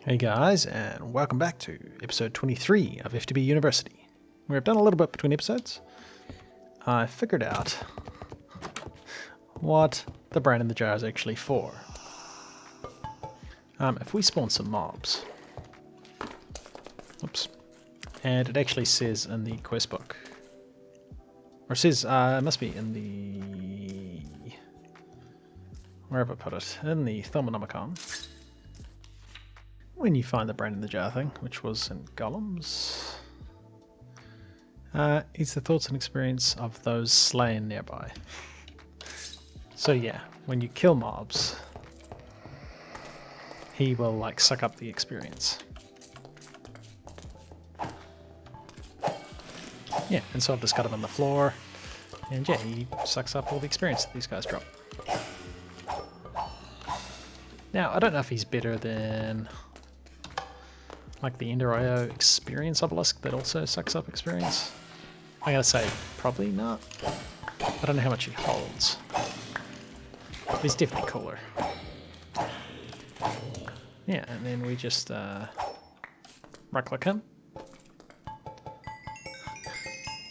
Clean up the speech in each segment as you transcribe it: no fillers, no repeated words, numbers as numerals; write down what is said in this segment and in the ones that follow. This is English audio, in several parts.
Hey guys, and welcome back to episode 23 of FTB University, where I've done a little bit between episodes. I figured out what the brain in the jar is actually for. If we spawn some mobs, oops, and it actually says in the quest book, or it says, it must be in the, wherever I put it, in the Thaumatorium. When you find the brain in the jar thing, which was in golems, it's the thoughts and experience of those slain nearby. So yeah, when you kill mobs, he will like suck up the experience. Yeah, and so I've just cut him on the floor, and yeah, he sucks up all the experience that these guys drop. Now, I don't know if he's better than like the Ender IO experience obelisk that also sucks up experience. I gotta say, probably not. I don't know how much he holds. He's definitely cooler. Yeah, and then we just right click him.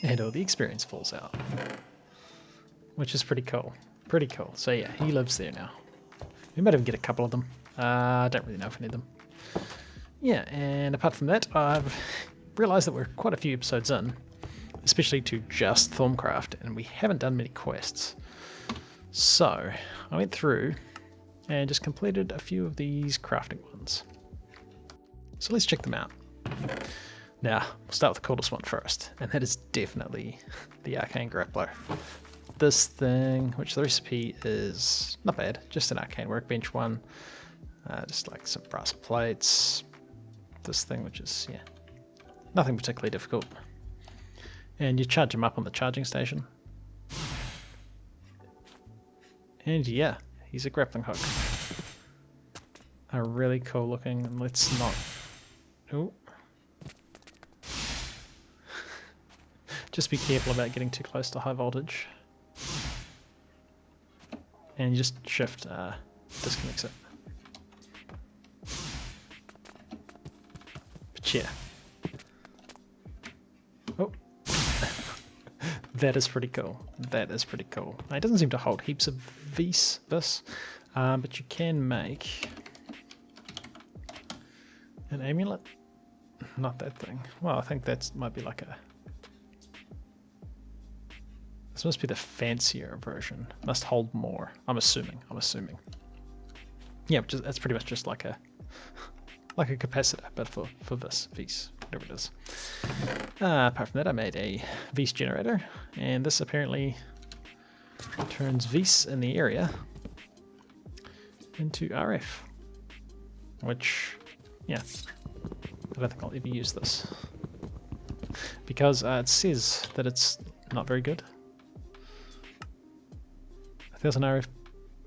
And all the experience falls out. Which is pretty cool. Pretty cool. So yeah, he lives there now. We might even get a couple of them. I don't really know if I need them. Yeah, and apart from that, I've realised that we're quite a few episodes in, especially to just Thaumcraft, and we haven't done many quests. So, I went through and just completed a few of these crafting ones. So let's check them out. Now, we'll start with the coolest one first, and that is definitely the Arcane Grappler. This thing, which the recipe is not bad, just an arcane workbench one, just like some brass plates. This thing, which is, yeah, nothing particularly difficult. And you charge him up on the charging station. And yeah, he's a grappling hook. A really cool looking, and let's not... Ooh. Just be careful about getting too close to high voltage. And you just shift disconnects it. Yeah. Oh. That is pretty cool. That is pretty cool. It doesn't seem to hold heaps of this, but you can make an amulet. Not that thing. Well, I think that might be like a... This must be the fancier version. Must hold more. I'm assuming. Yeah, that's pretty much just like a capacitor, but for this, whatever it is. Apart from that, I made a Vs generator, and this apparently turns Vs in the area into RF, which, yeah, I don't think I'll ever use this, because it says that it's not very good. 1000 RF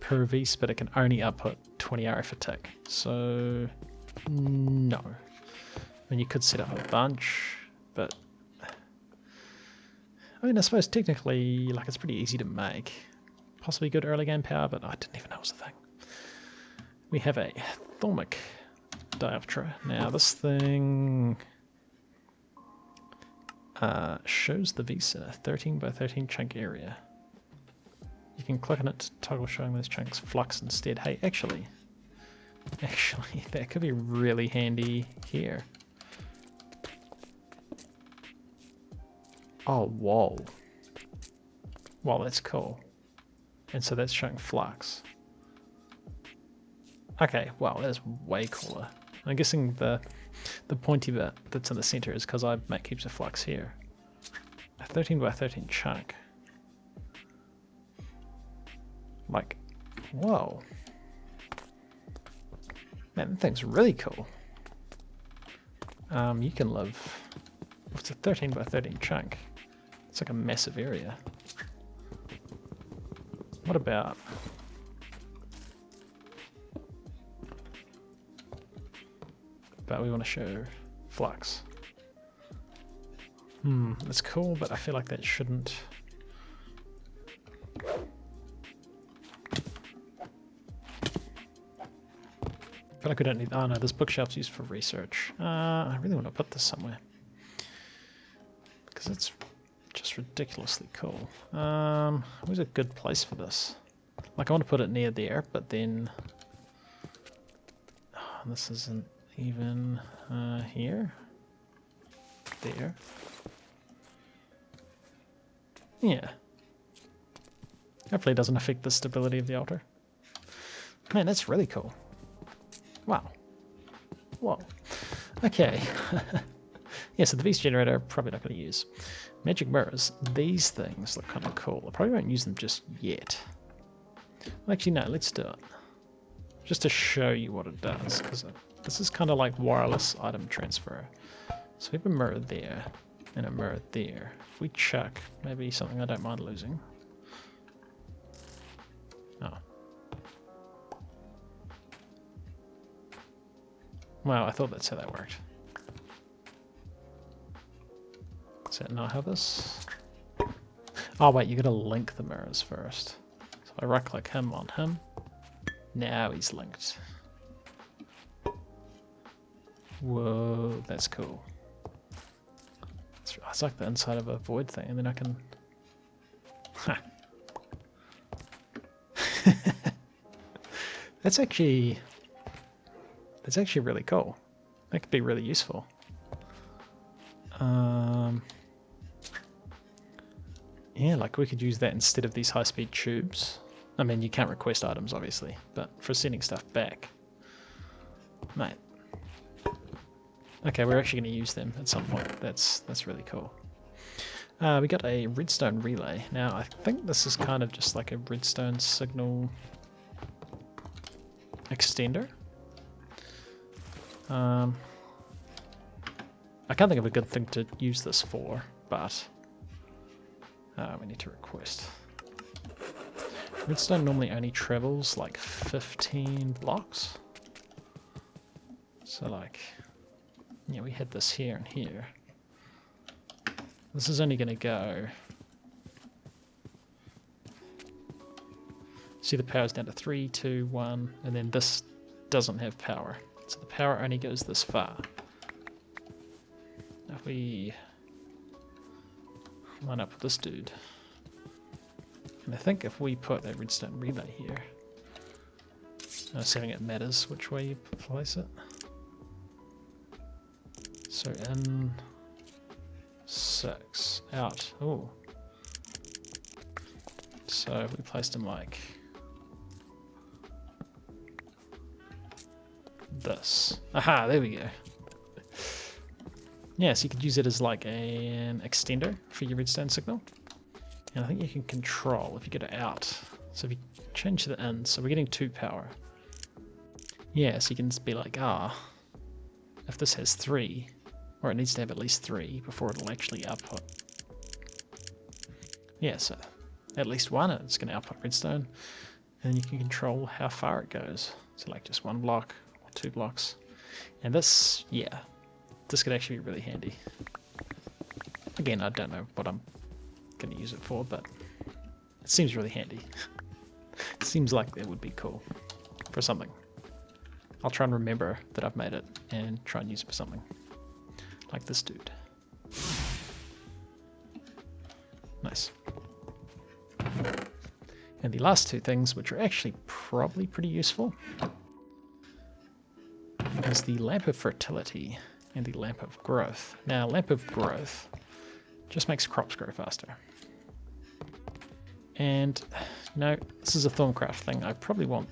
per Vs, but it can only output 20 RF a tick, so... No. I mean, you could set up a bunch, but... I mean, I suppose technically, like, it's pretty easy to make. Possibly good early game power, but I didn't even know it was a thing. We have a Thaumic Dioptra. Now, this thing... shows the Vs in a 13 by 13 chunk area. You can click on it to toggle showing those chunks flux instead. Hey, actually, that could be really handy here. Oh, whoa. Wow, that's cool. And so that's showing flux. Okay, wow, that's way cooler. I'm guessing the pointy bit that's in the center is because I make heaps of flux here. A 13 by 13 chunk. Like, whoa. Man, that thing's really cool. You can live... It's a 13 by 13 chunk. It's like a massive area. What about... But we want to show flux. That's cool, but I feel like that shouldn't... feel like we don't need... Oh no, this bookshelf's used for research. I really want to put this somewhere. Because it's just ridiculously cool. Where's a good place for this? Like I want to put it near there, but then... Oh, this isn't even here. There. Yeah. Hopefully it doesn't affect the stability of the altar. Man, that's really cool. Wow. Whoa. Okay. Yeah, so the beast generator I'm probably not going to use. Magic mirrors. These things look kind of cool. I probably won't use them just yet. Well, actually, no, let's do it. Just to show you what it does, because this is kind of like wireless item transfer. So we have a mirror there, and a mirror there. If we chuck maybe something I don't mind losing. Oh. Wow, I thought that's how that worked. Does that not how this? Oh wait, you gotta link the mirrors first. So I right click him on him. Now he's linked. Whoa, that's cool. It's like the inside of a void thing, and then I can... Huh. That's actually really cool. That could be really useful. Yeah, like we could use that instead of these high-speed tubes. I mean, you can't request items, obviously, but for sending stuff back, mate. Okay, we're actually going to use them at some point. That's really cool. We got a Redstone Relay. Now, I think this is kind of just like a redstone signal extender. I can't think of a good thing to use this for, but we need to request. Redstone normally only travels like 15 blocks. So like, yeah, we had this here and here. This is only going to go... See, the power's down to 3, 2, 1, and then this doesn't have power. So the power only goes this far. Now if we line up with this dude, and I think if we put a redstone relay here, assuming it matters which way you place it. So in 6, out. Oh. So we placed him like this. Aha, there we go. Yeah, so you could use it as like an extender for your redstone signal. And I think you can control if you go to out. So if you change the in, so we're getting 2 power. Yeah, so you can be like, if this has 3, or it needs to have at least 3 before it'll actually output. Yeah, so at least 1, it's going to output redstone. And you can control how far it goes. So like just 1 block or 2 blocks. And this, yeah, this could actually be really handy. Again, I don't know what I'm going to use it for, but it seems really handy. It seems like it would be cool for something. I'll try and remember that I've made it and try and use it for something. Like this dude. Nice. And the last 2 things, which are actually probably pretty useful, is the Lamp of Fertility and the Lamp of Growth. Now, Lamp of Growth just makes crops grow faster. And, you know, this is a Thaumcraft thing. I probably want,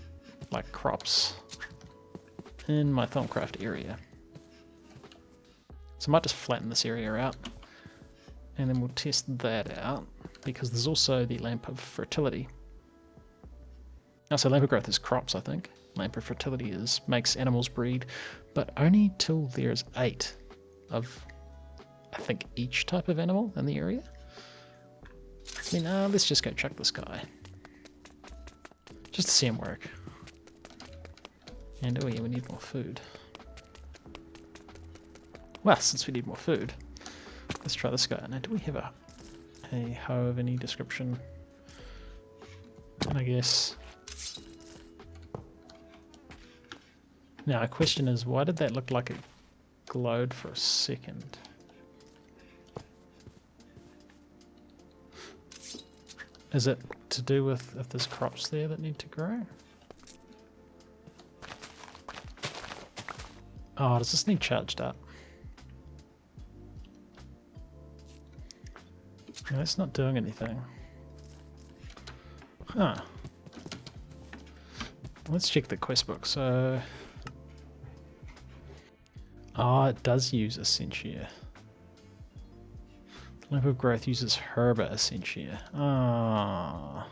like, crops in my Thaumcraft area. So I might just flatten this area out, and then we'll test that out, because there's also the Lamp of Fertility. Now, so Lamp of Growth is crops, I think. Lamp of Fertility makes animals breed, but only till there's 8 of, I think, each type of animal in the area. I mean, let's just go check this guy. Just to see him work. And, oh yeah, we need more food. Well, since we need more food, let's try this guy. Now, do we have a hoe of any description? And I guess... Now, a question is, why did that look like it glowed for a second? Is it to do with if there's crops there that need to grow? Oh, does this need charged up? No, it's not doing anything. Huh. Let's check the quest book. So, oh, it does use Essentia. Level of growth uses Herba Essentia. Ah.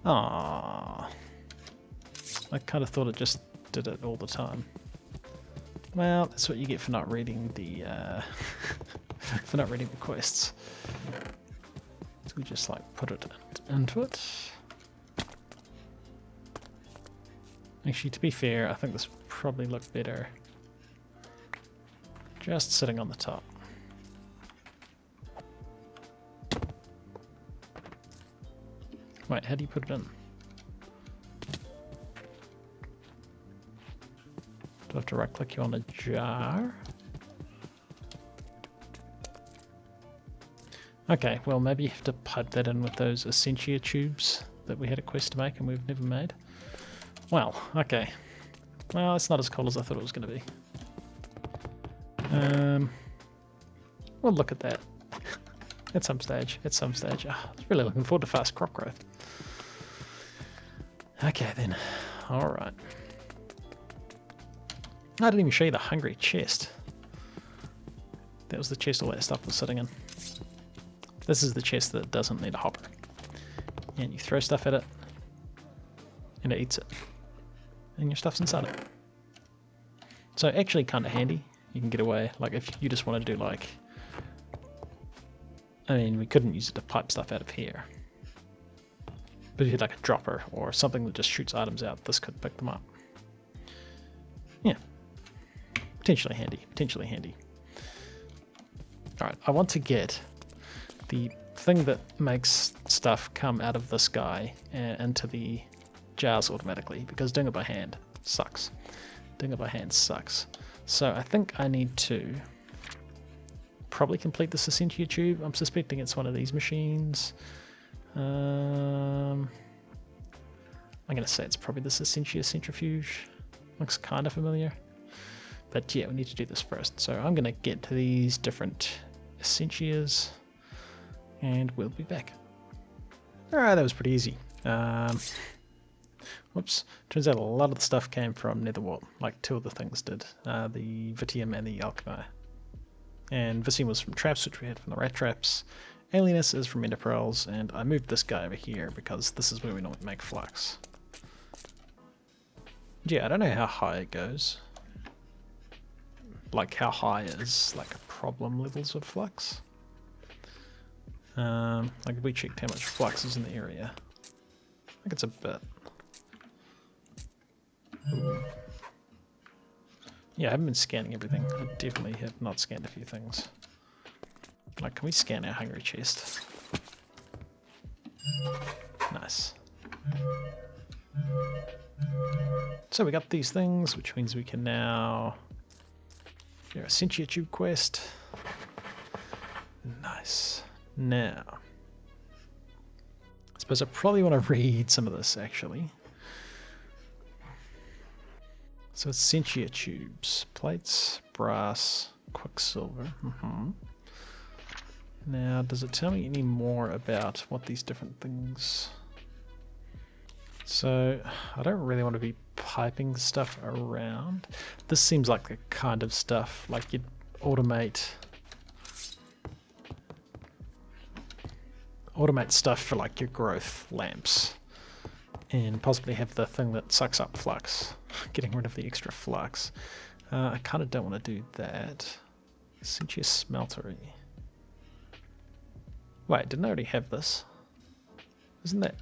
Ah. I kind of thought it just did it all the time. Well, that's what you get for not reading the for not reading the quests. So we just like put it into it. Actually, to be fair, I think this would probably look better just sitting on the top. Wait, how do you put it in? Do I have to right click you on a jar? Okay, well maybe you have to pipe that in with those Essentia tubes that we had a quest to make and we've never made. Well, okay. Well, it's not as cool as I thought it was going to be. We'll look at that at some stage. Oh, I was really looking forward to fast crop growth. Okay then. Alright. I didn't even show you the hungry chest. That was the chest all that stuff was sitting in. This is the chest that doesn't need a hopper. And you throw stuff at it, and it eats it. And your stuff's inside it. So actually kind of handy. You can get away, like if you just want to do like... I mean, we couldn't use it to pipe stuff out of here. But if you had like a dropper or something that just shoots items out, this could pick them up. Yeah. Potentially handy. Alright, I want to get the thing that makes stuff come out of this guy into the jars automatically, because doing it by hand sucks. So I think I need to probably complete this Essentia tube. I'm suspecting it's one of these machines. I'm going to say it's probably this Essentia Centrifuge. Looks kind of familiar. But yeah, we need to do this first. So I'm going to get to these different Essentias and we'll be back. Alright, that was pretty easy. Whoops. Turns out a lot of the stuff came from Netherwart. Like two of the things did. The Vitium and the Alchemy. And Vitium was from traps, which we had from the rat traps. Alienus is from ender pearls, and I moved this guy over here because this is where we normally make flux. Yeah, I don't know how high it goes. Like how high is like problem levels of flux. Like if we checked how much flux is in the area. I think it's a bit. Yeah, I haven't been scanning everything. I definitely have not scanned a few things. Like, can we scan our hungry chest? Nice. So we got these things, which means we can now do our Essentia tube quest. Nice. Now, I suppose I probably want to read some of this actually. So Essentia tubes, plates, brass, quicksilver. Now, does it tell me any more about what these different things... So, I don't really want to be piping stuff around. This seems like the kind of stuff, like you'd automate stuff for like your growth lamps. And possibly have the thing that sucks up flux, getting rid of the extra flux. I kind of don't want to do that. Essentia smeltery. Wait, didn't I already have this? Isn't that...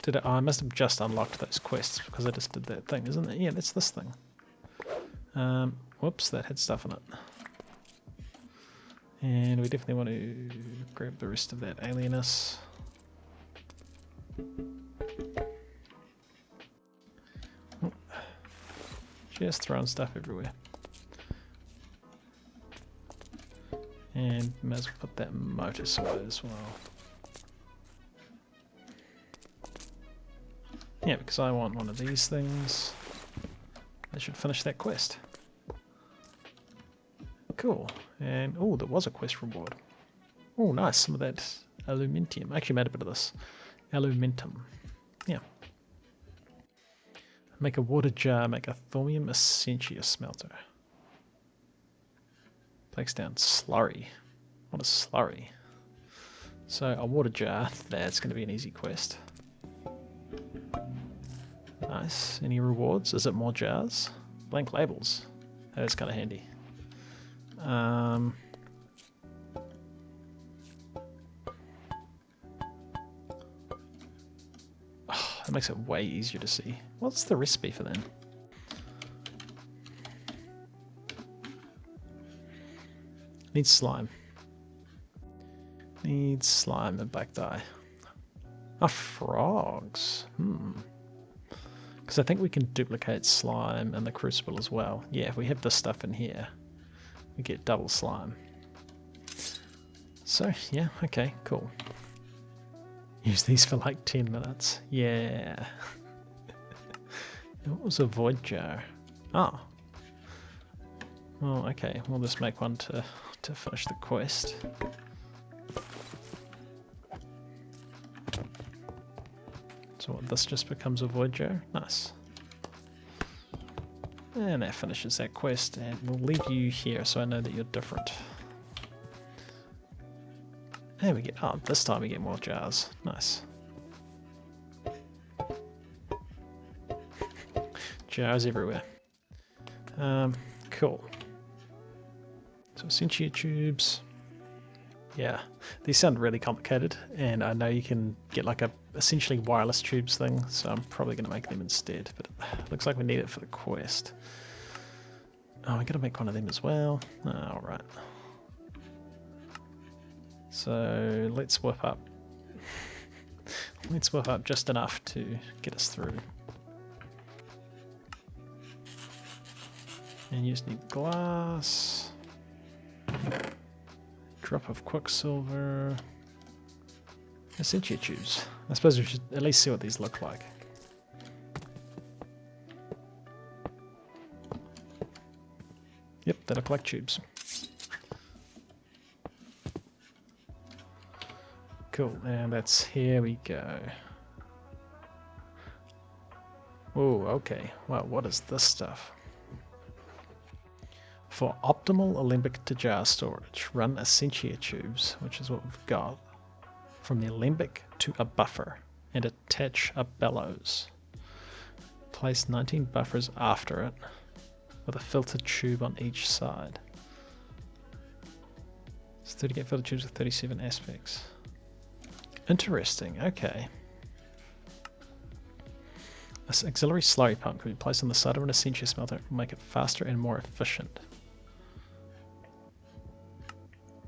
Did I... Oh, I must have just unlocked those quests because I just did that thing, isn't it? Yeah, that's this thing. Whoops, that had stuff in it. And we definitely want to grab the rest of that alienus. Just throwing stuff everywhere. And may as well put that motor away as well. Yeah, because I want one of these things. I should finish that quest. Cool. And, oh, there was a quest reward. Oh, nice. Some of that aluminium. I actually made a bit of this. Aluminum. Yeah. Make a water jar, make a Thaumium Essentia smelter. Takes down slurry. What is slurry? So a water jar, that's going to be an easy quest. Nice. Any rewards? Is it more jars? Blank labels. That's kind of handy. Oh, that makes it way easier to see. What's the recipe for that? Needs slime. Needs slime and black dye. Ah, frogs. Because I think we can duplicate slime in the crucible as well. Yeah, if we have this stuff in here, we get double slime. So, yeah, okay, cool. Use these for like 10 minutes. Yeah. What was a void jar? Oh. Well, okay, we'll just make one to finish the quest. So what, this just becomes a void jar? Nice. And that finishes that quest, and we'll leave you here so I know that you're different. And we get, oh, this time we get more jars. Nice. Jars everywhere. Cool. So Essentia tubes. Yeah, these sound really complicated, and I know you can get like a essentially wireless tubes thing, so I'm probably going to make them instead, but it looks like we need it for the quest. Oh, we got to make one of them as well. Alright. So let's whip up. Let's whip up just enough to get us through. And you just need glass. Drop of quicksilver. Essentia tubes. I suppose we should at least see what these look like. Yep, they look like tubes. Cool, and that's, here we go. Oh, okay. Wow, what is this stuff? For optimal alembic to jar storage, run Essentia tubes, which is what we've got, from the alembic to a buffer, and attach a bellows. Place 19 buffers after it, with a filtered tube on each side. It's 38 filtered tubes with 37 aspects. Interesting, okay. This auxiliary slurry pump can be placed on the side of an Essentia smelter to make it faster and more efficient.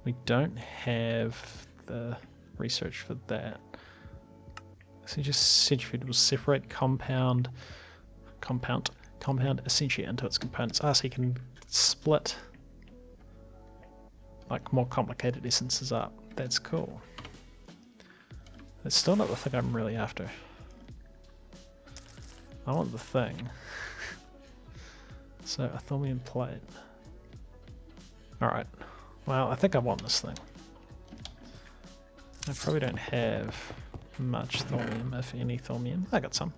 We don't have the research for that. So just Centrifuge will separate compound Essentia into its components. So you can split like more complicated essences up. That's cool. That's still not the thing I'm really after. I want the thing. So a Thaumium plate. Alright. Well, I think I want this thing. I probably don't have much Thaumium, if any Thaumium. I got some.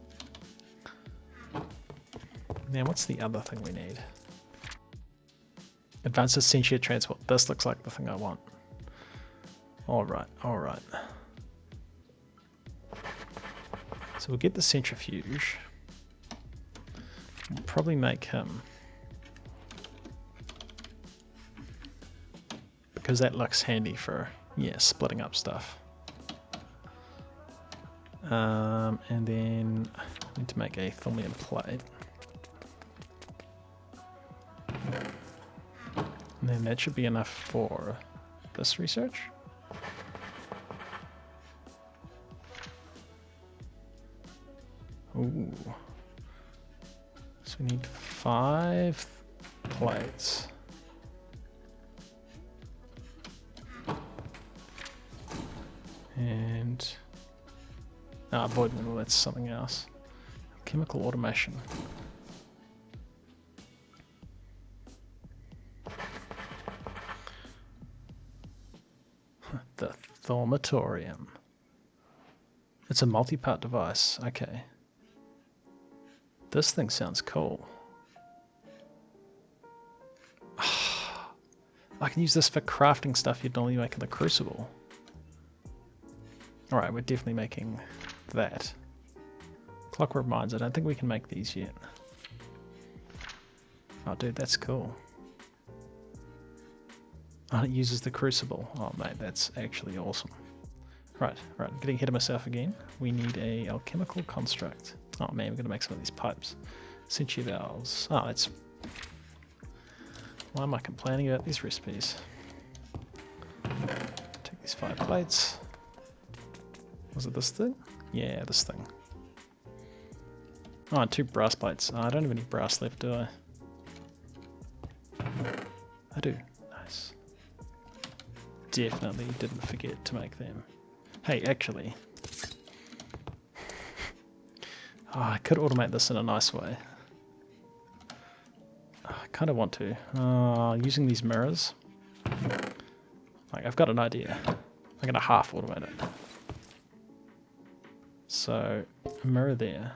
Now, what's the other thing we need? Advanced Essentia transport. This looks like the thing I want. Alright, alright. So we'll get the Centrifuge. We'll probably make him, because that looks handy for, yeah, splitting up stuff. And then I need to make a Thaumium plate. And then that should be enough for this research. Ooh. So we need 5 plates. And void mineral, that's something else. Chemical automation. The Thaumatorium. It's a multi-part device. Okay. This thing sounds cool. I can use this for crafting stuff you'd normally make in the Crucible. Alright, we're definitely making that. Clockwork mines, I don't think we can make these yet. Oh dude, that's cool. Oh, it uses the Crucible. Oh mate, that's actually awesome. Right, I'm getting ahead of myself again. We need a Alchemical Construct. Oh man, we're going to make some of these pipes. Essentia valves. Oh, that's... Why am I complaining about these recipes? Take these 5 plates. Was it this thing? Yeah, this thing. Oh, and 2 brass plates. Oh, I don't have any brass left, do I? I do. Nice. Definitely didn't forget to make them. Hey, actually... Oh, I could automate this in a nice way. I kind of want to. Using these mirrors. Like, I've got an idea. I'm going to half automate it. So, a mirror there.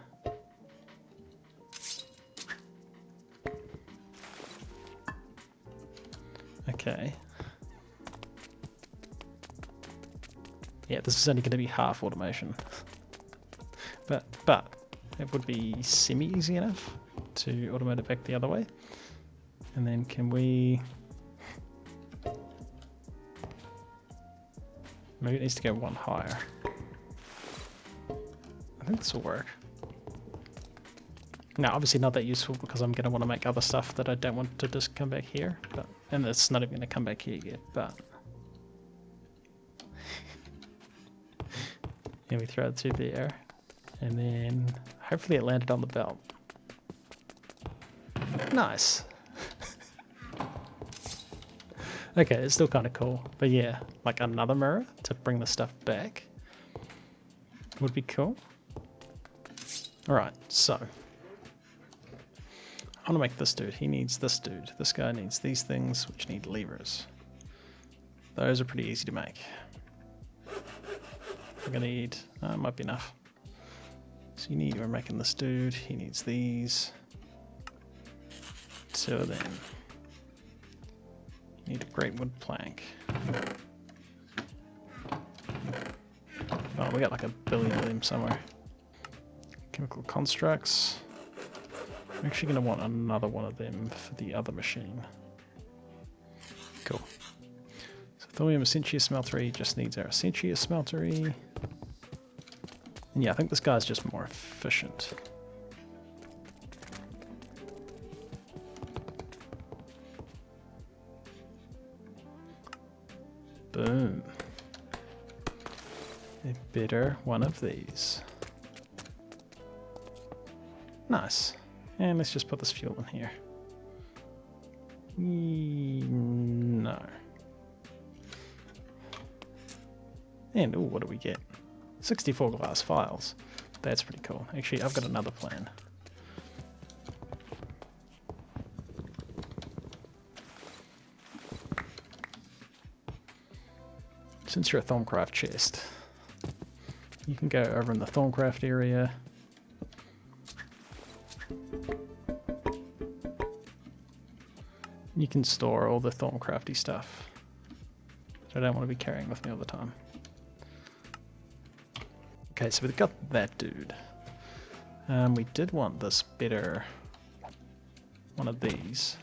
Okay. Yeah, this is only going to be half automation. But it would be semi-easy enough to automate it back the other way. And then can we... Maybe it needs to go 1 higher. I think this will work. Now, obviously not that useful because I'm going to want to make other stuff that I don't want to just come back here. And it's not even going to come back here yet, but... Yeah, we throw it through there. And then hopefully it landed on the belt. Nice. Okay, it's still kind of cool. But yeah, like another mirror to bring the stuff back would be cool. Alright, so. I want to make this dude. He needs this dude. This guy needs these things, which need levers. Those are pretty easy to make. We're going to need... it might be enough. So we're making this dude, he needs these. 2 of them. You need a great wood plank. Oh, we got like 1 billion of them somewhere. Chemical constructs. I'm actually going to want another one of them for the other machine. Cool. So Thaumium Essentia Smeltery just needs our Essentia Smeltery. And yeah, I think this guy's just more efficient. Boom. A better one of these. Nice. And let's just put this fuel in here. No. And, ooh, what do we get? 64 glass files. That's pretty cool. Actually, I've got another plan. Since you're a Thaumcraft chest, you can go over in the Thaumcraft area. You can store all the Thaumcrafty stuff that I don't want to be carrying with me all the time. Okay, so we've got that dude. We did want this better one of these.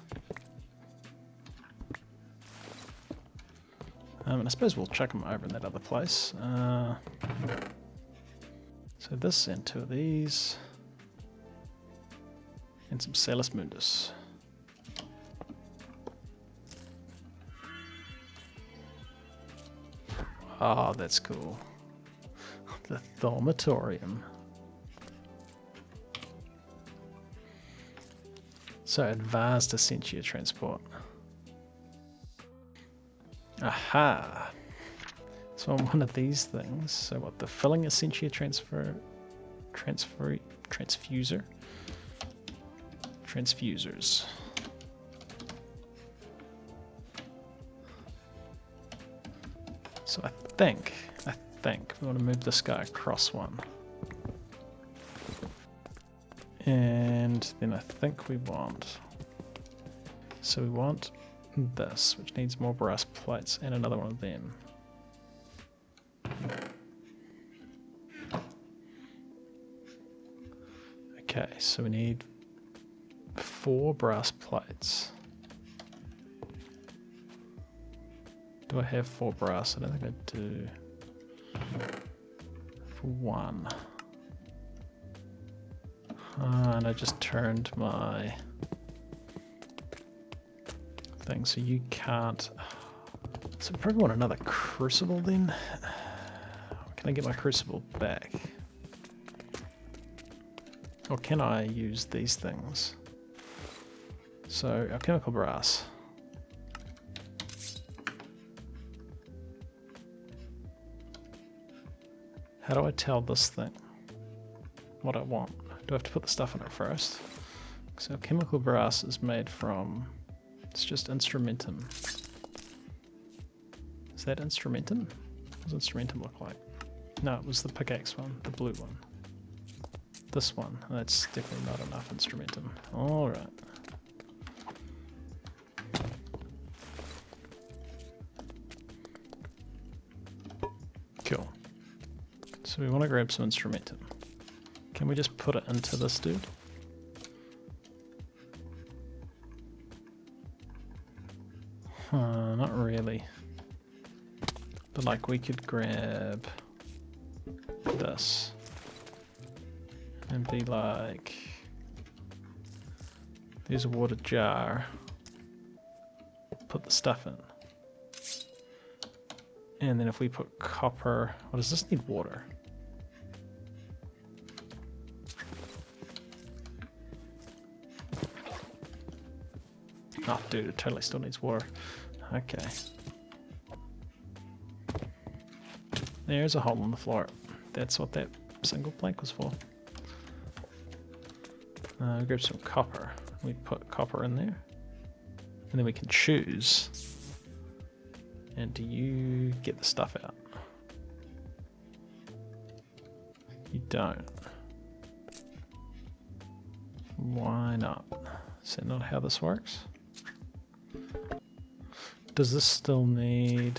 And I suppose we'll chuck them over in that other place. So this and 2 of these. And some Salus Mundus. Oh, that's cool. The Thaumatorium. So advanced Essentia transport. Aha! So on one of these things, so what, the filling Essentia transfuser? Transfusers. So I think we want to move this guy across one. And then I think we want, so we want this, which needs more brass plates and another one of them. Okay, so we need 4 brass plates. Do I have 4 brass? I don't think I do. For 1. And I just turned my thing, so you can't. So I probably want another crucible then. Can I get my crucible back? Or can I use these things? So alchemical brass. How do I tell this thing what I want? Do I have to put the stuff in it first? So chemical brass is made from, it's just instrumentum. Is that instrumentum? What does instrumentum look like? No, it was the pickaxe one, the blue one. This one, that's definitely not enough instrumentum. Alright. Cool. So we want to grab some instrumentum. Can we just put it into this dude? Not really. But like we could grab this and be like, there's a water jar. Put the stuff in. And then if we put copper, what does this need? Water. Oh, dude, it totally still needs water. Okay. There's a hole in the floor. That's what that single plank was for. Grab some copper. We put copper in there. And then we can choose. And do you get the stuff out? You don't. Why not? Is that not how this works? Does this still need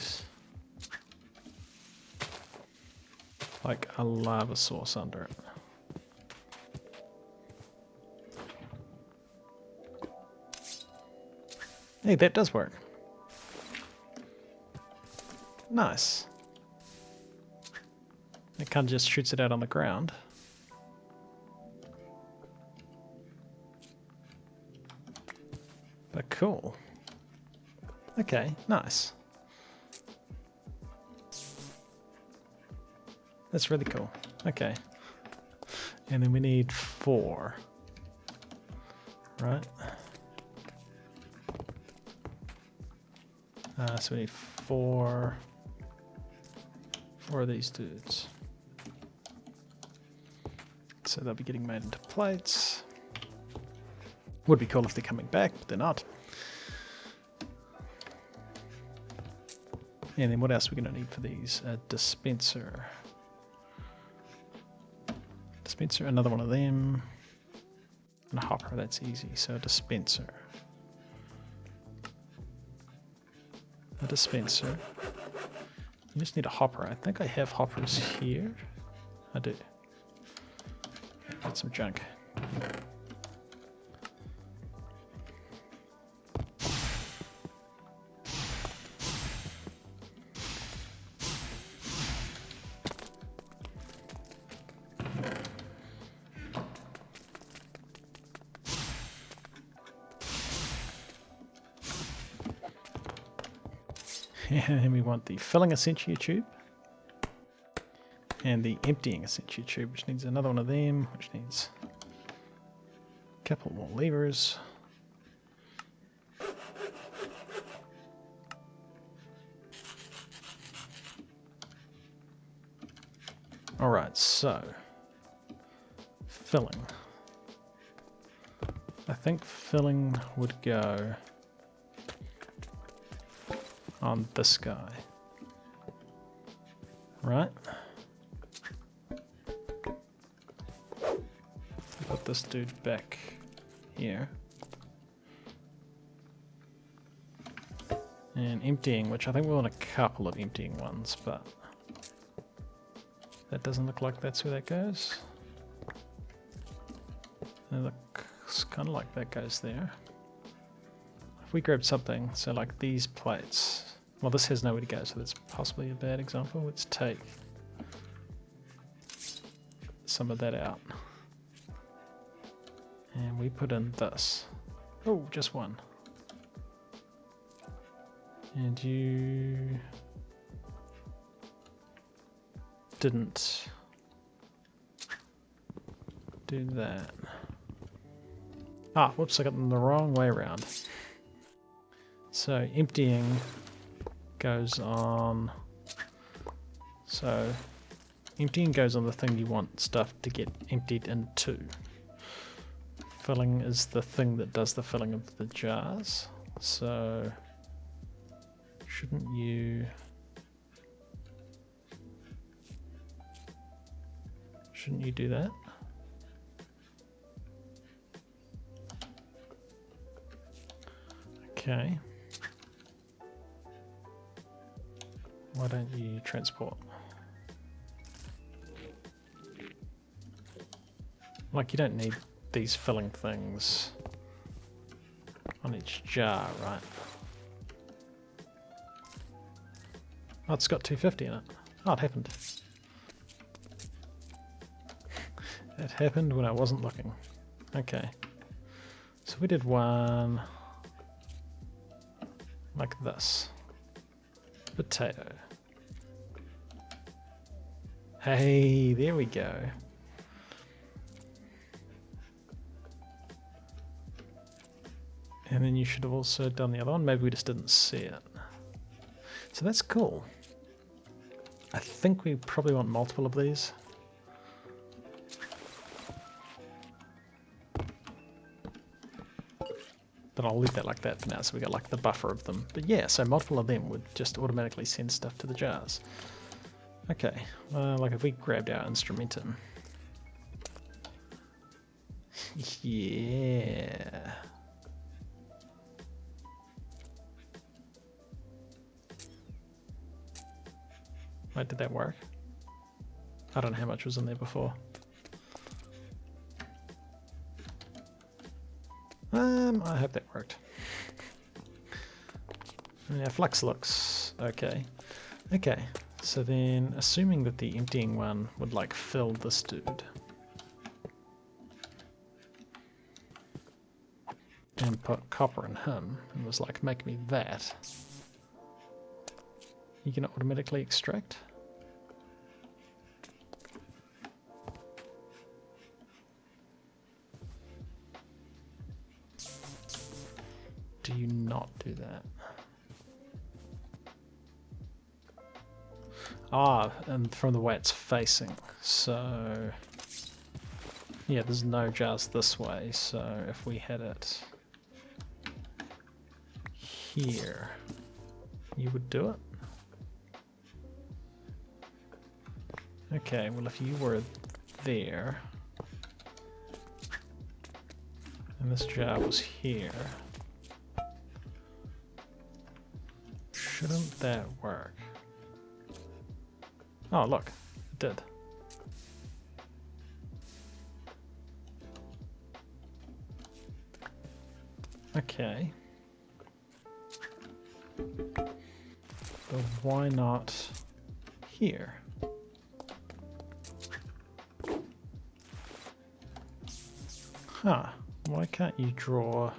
like a lava source under it? Hey, that does work. Nice. It kind of just shoots it out on the ground. But cool. Okay, nice. That's really cool. Okay. And then we need 4. Right? So we need 4 of these dudes. So they'll be getting made into plates. Would be cool if they're coming back, but they're not. And then what else are we going to need for these? A dispenser. Dispenser, another one of them. And a hopper, that's easy. So a dispenser. A dispenser. You just need a hopper. I think I have hoppers here. I do. Got some junk. And then we want the filling Essentia tube and the emptying Essentia tube, which needs another one of them, which needs a couple more levers. Alright, so filling. I think filling would go on this guy. Right? Put this dude back here. And emptying, which I think we want a couple of emptying ones, but that doesn't look like that's where that goes. It looks kind of like that goes there. If we grab something, so like these plates, well, this has nowhere to go, so that's possibly a bad example. Let's take some of that out. And we put in this. Oh, just one. And you didn't do that. Ah, whoops, I got them the wrong way around. So emptying goes on. So emptying goes on the thing you want stuff to get emptied into. Filling is the thing that does the filling of the jars. So shouldn't you do that? Okay. Why don't you transport? Like, you don't need these filling things on each jar, right? Oh, it's got 250 in it. Oh, it happened. It happened when I wasn't looking. Okay. So we did one like this. Potato. Hey, there we go. And then you should have also done the other one. Maybe we just didn't see it. So that's cool. I think we probably want multiple of these. But I'll leave that like that for now, so we got like the buffer of them. But yeah, so multiple of them would just automatically send stuff to the jars. Okay, like if we grabbed our instrumentum. Yeah. Wait, did that work? I don't know how much was in there before. I hope that worked. Yeah, flux looks okay. Okay, so then assuming that the emptying one would like fill this dude. And put copper in him, and was like, make me that. You can automatically extract? Do you not do that? Ah, and from the way it's facing. So yeah, there's no jars this way, so if we had it here, you would do it? Okay, well if you were there, and this jar was here, shouldn't that work? Oh look, it did. Okay. But why not here? Huh, why can't you draw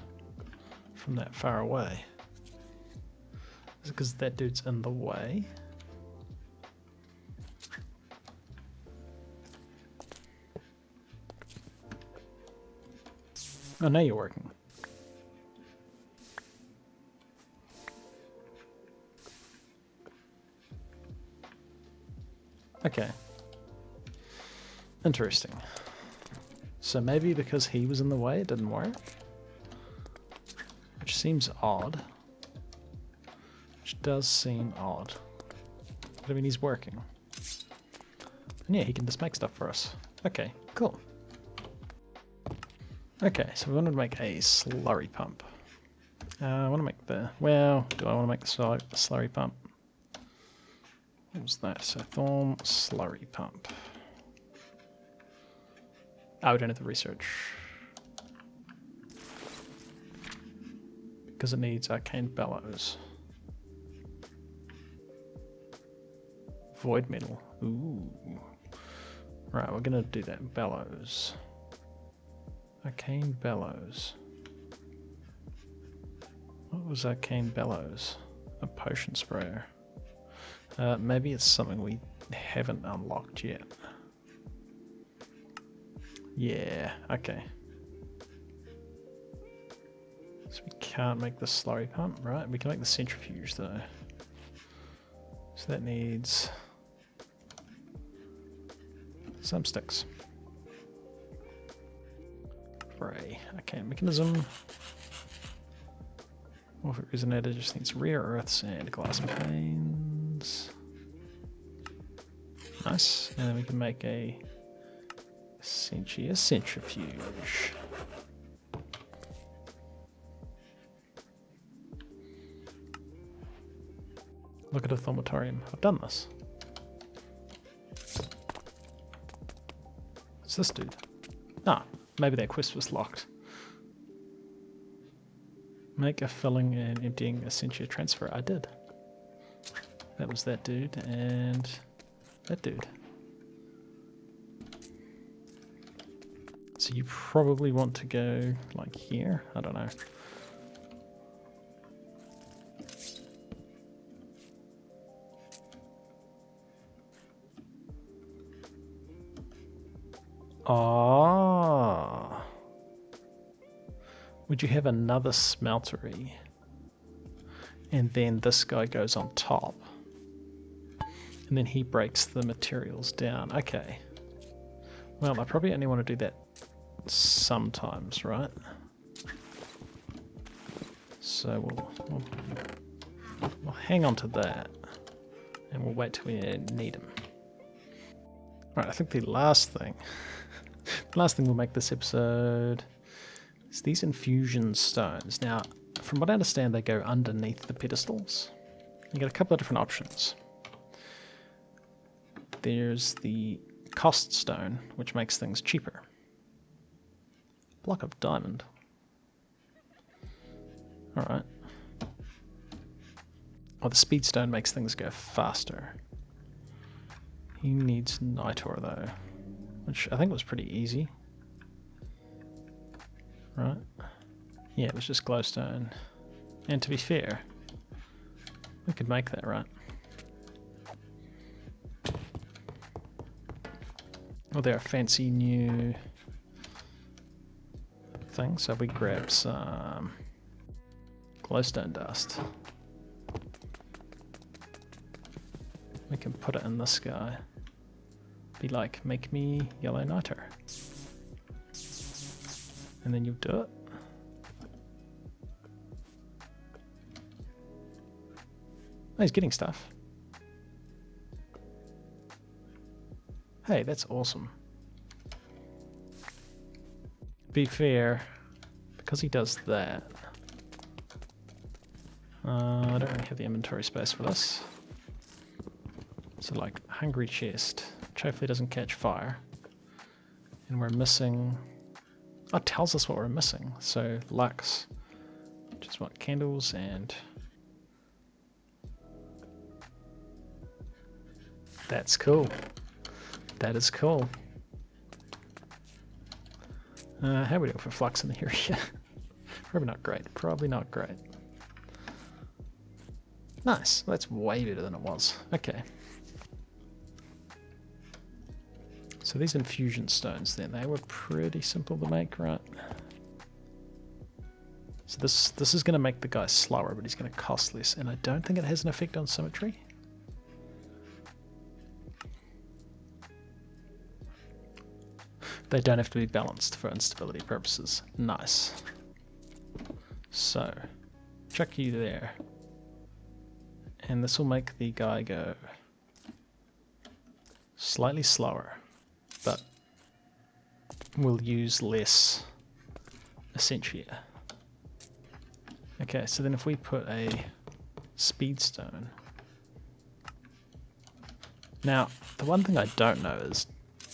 from that far away? Is it because that dude's in the way? Oh, now you're working. Okay. Interesting. So maybe because he was in the way, it didn't work? Which seems odd. Which does seem odd. But I mean, he's working. And yeah, he can just make stuff for us. Okay, cool. Okay, so we want to make a slurry pump. I want to make the... Well, do I want to make the slurry pump? What was that? So Slurry Pump. Oh, we don't have the research. Because it needs Arcane Bellows. Void Metal. Ooh. Right, we're going to do that. Bellows. Arcane Bellows. What was Arcane Bellows? A potion sprayer. Maybe it's something we haven't unlocked yet. Yeah, okay. So we can't make the slurry pump, right? We can make the centrifuge though. So that needs some sticks. Spray. Arcane mechanism. Well, for reason it just needs rare earths and glass panes. Nice. And then we can make a Essentia centrifuge. Look at a Thaumatorium. I've done this. What's this dude? Ah, maybe that quest was locked. Make a filling and emptying Essentia transfer. I did. That was that dude and that dude. So you probably want to go like here. I don't know. Ah. Would you have another smeltery? And then this guy goes on top. And then he breaks the materials down. Okay. Well, I probably only want to do that sometimes, right? So we'll hang on to that. And we'll wait till we need him. Alright, I think the last thing we'll make this episode is these Infusion Stones. Now, from what I understand, they go underneath the pedestals. You get a couple of different options. There's the Cost Stone, which makes things cheaper. Block of diamond. Alright. Oh, the Speedstone makes things go faster. He needs night ore though, which I think was pretty easy. Right? Yeah, it was just glowstone. And to be fair, we could make that, right? Oh, there are fancy new things. So we grab some Glowstone Dust. We can put it in this guy. Be like, make me yellow niter. And then you do it. Oh, he's getting stuff. Hey, that's awesome. Be fair, because he does that, I don't really have the inventory space for this. So like, hungry chest, which hopefully doesn't catch fire. And we're missing... Oh, it tells us what we're missing. So lux, which is what, candles and... That's cool. That is cool. How are we doing for flux in the area? Probably not great. Probably not great. Nice. Well, that's way better than it was. Okay. So these infusion stones then, they were pretty simple to make, right? So this is going to make the guy slower, but he's going to cost less, and I don't think it has an effect on symmetry. They don't have to be balanced for instability purposes. Nice. So, chuck you there. And this will make the guy go slightly slower, but we'll use less Essentia. Okay, so then if we put a Speedstone. Now, the one thing I don't know is,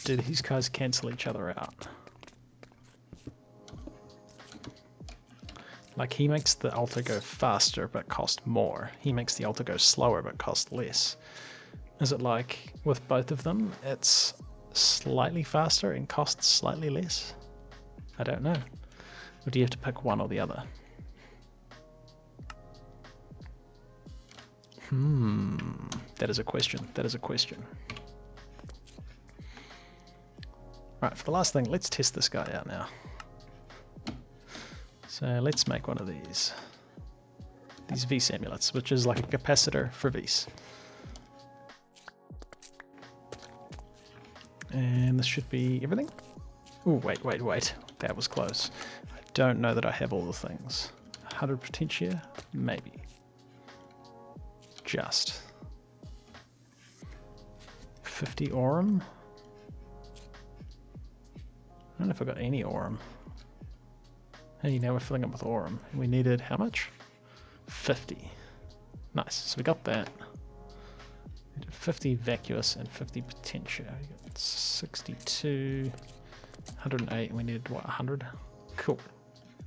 do these guys cancel each other out? Like, he makes the altar go faster but cost more. He makes the altar go slower but cost less. Is it like, with both of them, it's slightly faster and costs slightly less? I don't know. Or do you have to pick one or the other? That is a question. That is a question. Right, for the last thing, let's test this guy out now. So let's make one of these. These Vis amulets, which is like a capacitor for Vis. And this should be everything. Oh, wait. That was close. I don't know that I have all the things. 100 Potentia? Maybe. Just. 50 Aurum? I don't know if I got any Aurum. Hey, now we're filling up with Aurum. We needed how much? 50. Nice, so we got that. We did 50 Vacuous and 50 Potentia. We got 62, 108, and we needed what, 100? Cool.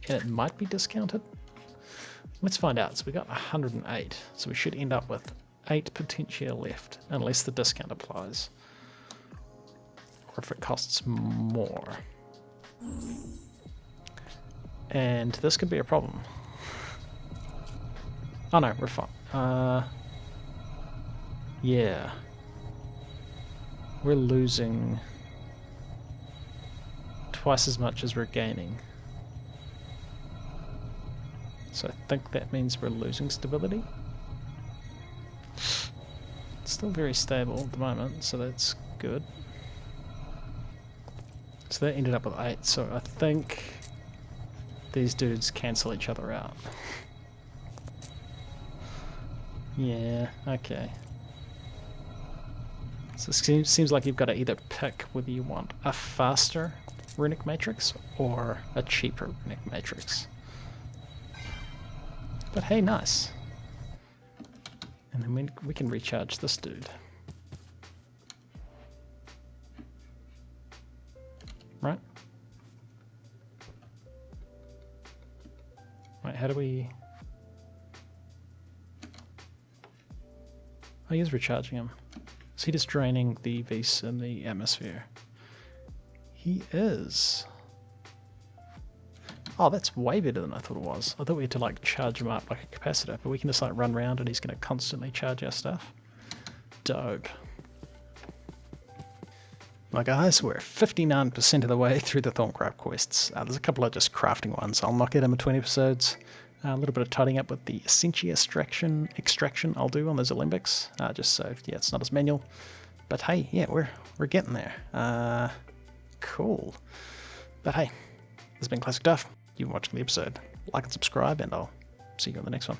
And it might be discounted. Let's find out. So we got 108, so we should end up with 8 Potentia left, unless the discount applies. Or if it costs more. And this could be a problem. Oh no, we're fine. Yeah. We're losing twice as much as we're gaining. So I think that means we're losing stability. It's still very stable at the moment, so that's good. So that ended up with 8, so I think these dudes cancel each other out. Yeah, okay. So it seems like you've got to either pick whether you want a faster runic matrix or a cheaper runic matrix. But hey, nice. And then we can recharge this dude. Right? Wait, how do we... Oh, he is recharging him. Is he just draining the Vis in the atmosphere? He is. Oh, that's way better than I thought it was. I thought we had to like charge him up like a capacitor, but we can just like run around and he's going to constantly charge our stuff. Dope. Well guys, we're 59% of the way through the Thaumcraft quests. There's a couple of just crafting ones. I'll knock out in between episodes. A little bit of tidying up with the Essentia extraction I'll do on those Alembics, just so yeah, it's not as manual. But hey, yeah, we're getting there. Cool. But hey, this has been ClassicDuff. You've been watching the episode. Like and subscribe, and I'll see you on the next one.